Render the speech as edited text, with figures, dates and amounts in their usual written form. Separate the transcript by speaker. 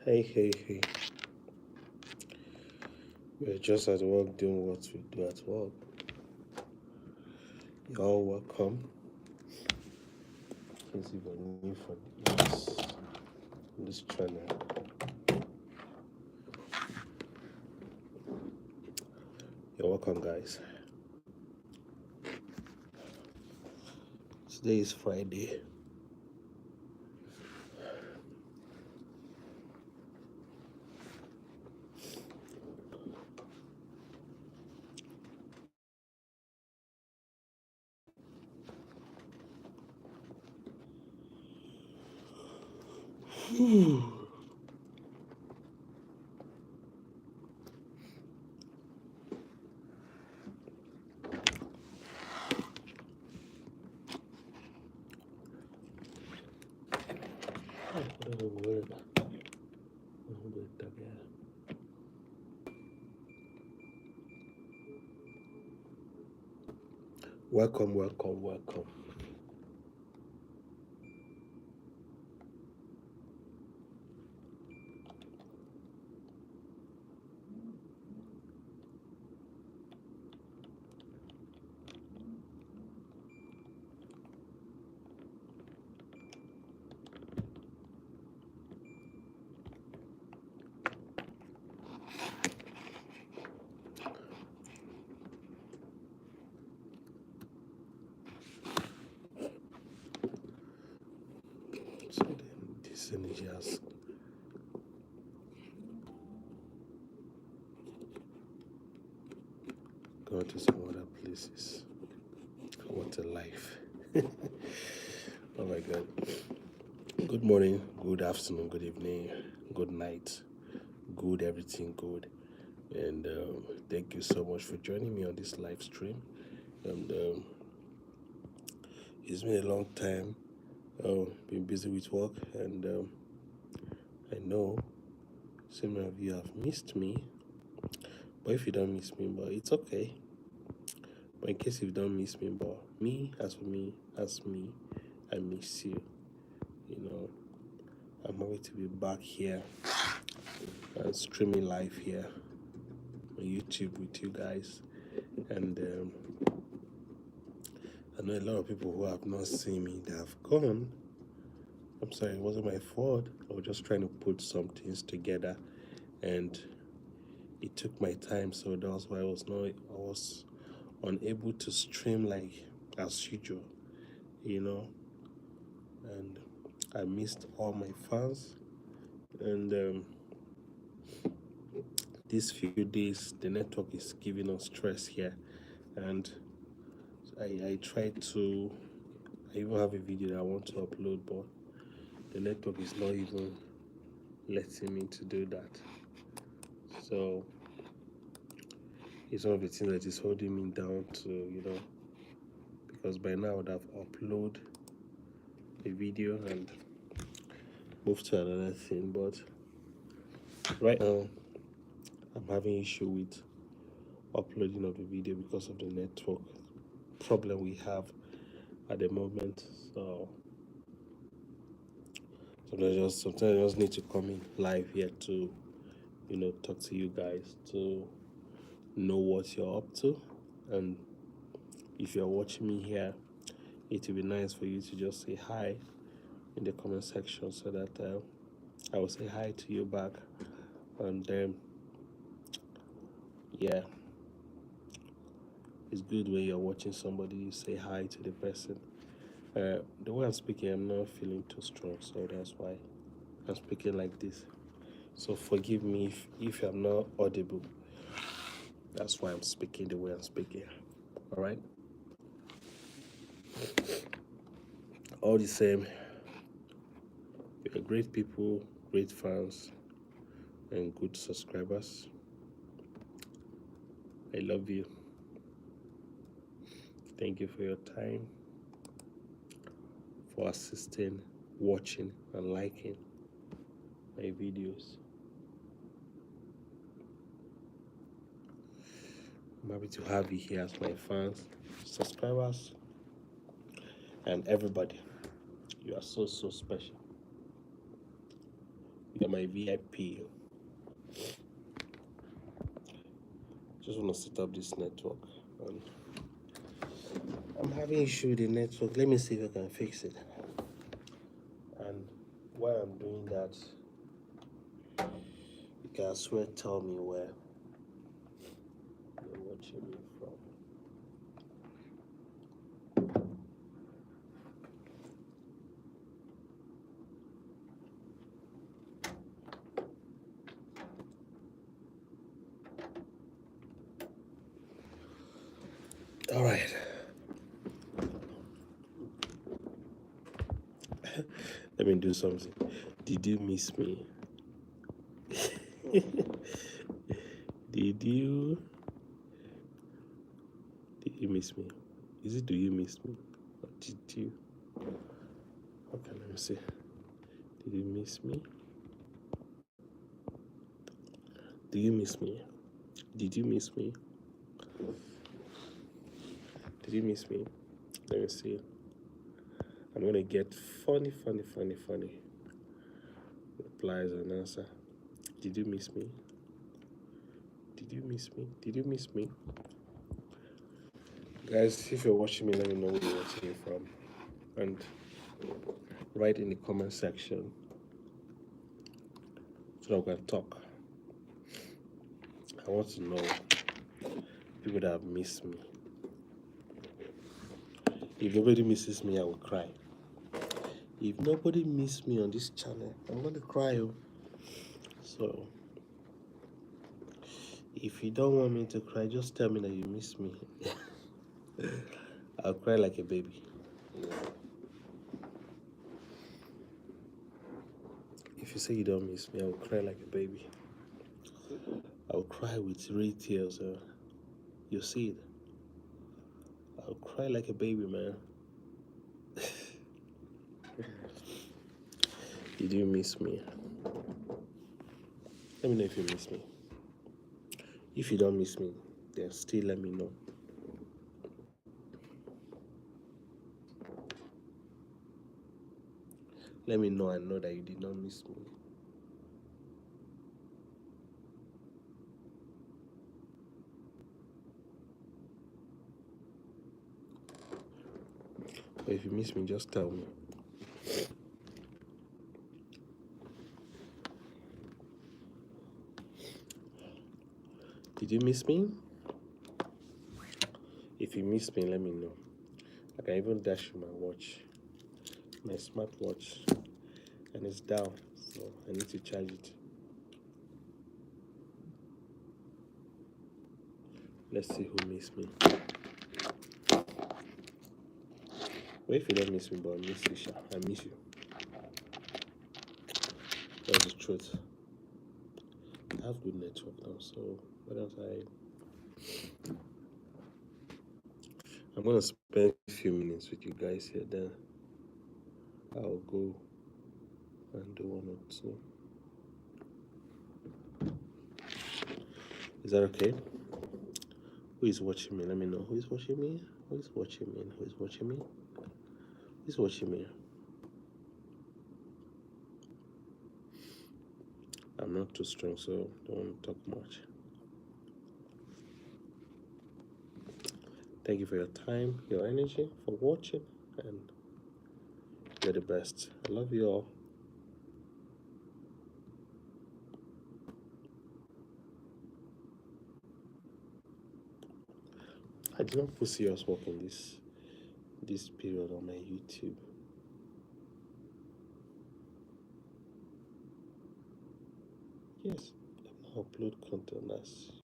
Speaker 1: Hey. We're just at work doing what we do at work. You're all welcome. Please, if you're new for this channel, you're welcome, guys. Today is Friday. Welcome. So then this energy has gone to some other places. What a life. Oh my God. Good morning, good afternoon, good evening, good night, good everything good. And thank you so much for joining me on this live stream. And it's been a long time. Been busy with work, and I know some of you have missed me. But if you don't miss me, but it's okay. But in case you don't miss me, but as for me, I miss you. You know, I'm happy to be back here and streaming live here on YouTube with you guys. And I know a lot of people who have not seen me, they have gone. I'm sorry, it wasn't my fault. I was just trying to put some things together, and it took my time, so that's why I was unable to stream like as usual, you know. And I missed all my fans, and these few days the network is giving us stress here, and I tried to. I even have a video that I want to upload, but the network is not even letting me to do that. So it's one of the things that is holding me down to, because by now I would have uploaded a video and moved to another thing. But right now I'm having issue with uploading of the video because of the network problem we have at the moment. So sometimes I just need to come in live here to talk to you guys, to know what you're up to. And if you're watching me here, it would be nice for you to just say hi in the comment section, so that I will say hi to you back. And then yeah, it's good when you're watching somebody, you say hi to the person. The way I'm speaking, I'm not feeling too strong, so that's why I'm speaking like this. So forgive me if I'm not audible. That's why I'm speaking the way I'm speaking. All right. All the same, you're great people, great fans, and good subscribers. I love you. Thank you for your time, for assisting, watching, and liking my videos. I'm happy to have you here as my fans, subscribers, and everybody. You are so special. You're my VIP. Just want to set up this network. And I'm having issue with the network. Let me see if I can fix it. And while I'm doing that, you can as well tell me where you're watching me from. All right. Let me do something. Did you miss me? Did you miss me? Is it do you miss me? Or did you? Okay, let me see. Did you miss me? Do you miss me? Did you miss me? Did you miss me? Let me see. I'm gonna get funny replies and answer. Did you miss me? Did you miss me? Did you miss me? Guys, if you're watching me, let me know where you're watching me from. And write in the comment section so that we can talk. I want to know people that have missed me. If nobody misses me, I will cry. If nobody misses me on this channel, I'm gonna cry. So if you don't want me to cry, just tell me that you miss me. I'll cry like a baby. If you say you don't miss me, I will cry like a baby. I'll cry with real tears. You see it. I'll cry like a baby, man. Did you miss me? Let me know if you miss me. If you don't miss me, then still let me know. Let me know and know that you did not miss me. But if you miss me, just tell me. Did you miss me? If you miss me, let me know. I can even dash you my watch, my smartwatch, and it's down, so I need to charge it. Let's see who missed me. Well, if you don't miss me, but I miss you, Sha. I miss you. That's the truth. I have good network now, so why don't I'm gonna spend a few minutes with you guys here, then I'll go and do one or two. Is that okay? Who is watching me? Let me know. Who is watching me? Who is watching me? Who is watching me? Who is watching me? I'm not too strong, so don't want to talk much. Thank you for your time, your energy, for watching, and you're the best. I love you all. I did not put serious work in this period on my YouTube. Yes, I upload content as